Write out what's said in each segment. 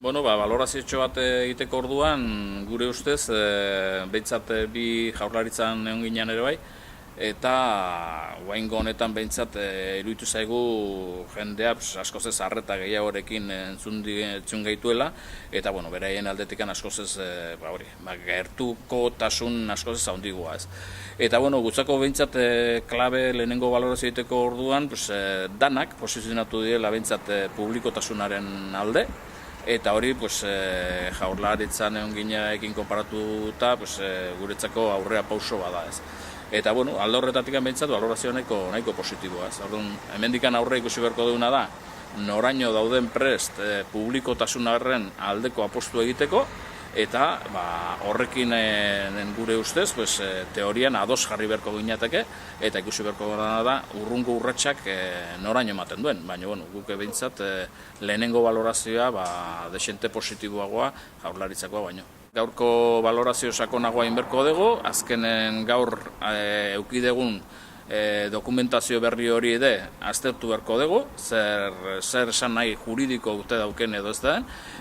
Balorazio bat egiteko orduan, gure ustez, behintzat bi jaurlaritzan egon ginean ere bai, eta oraingo honetan behintzat iruditu zaigu jendea askoz ez arreta gehiagorekin entzun gaituela, eta beraien aldetikan askoz ez gertukotasun askoz ez handigoa ez. Eta gutzako behintzat klabe lehenengo balorazio egiteko orduan, danak posizionatu direla behintzat publikotasunaren alde, eta hori jaurlaritzan egon ginearekin konparatuta guretzako aurrea pauso bada ez. Eta alde horretatik behintzat balorazio nahiko positiboa ez. Hemendikan aurre ikusi beharko duguna da, noraino dauden prest publikotasunaren aldeko apostu egiteko, eta horrekin gure ustez teorian ados jarri beharko gineateke, eta ikusi beharko da urrungo urratsak noraino ematen duen, baina guk behintzat lehenengo balorazioa desente positiboagoa jaurlaritzakoa baino. Gaurko balorazio sakonagoa inberko dugu, azkenen gaur eukidegun dokumentazio berri hori ere aztertu beharko dugu, zer esan nahi juridiko dute dauken edo ez da,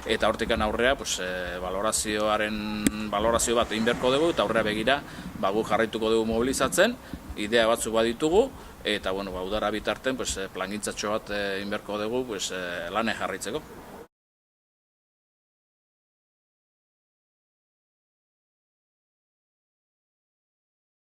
eta hortikan aurrea balorazio bat egin beharko dugu, eta aurrea begira gu jarraituko dugu mobilizatzen, idea batzuk baditugu, eta udara bitarten plangintzatxo bat egin beharko dugu lane jarraitzeko.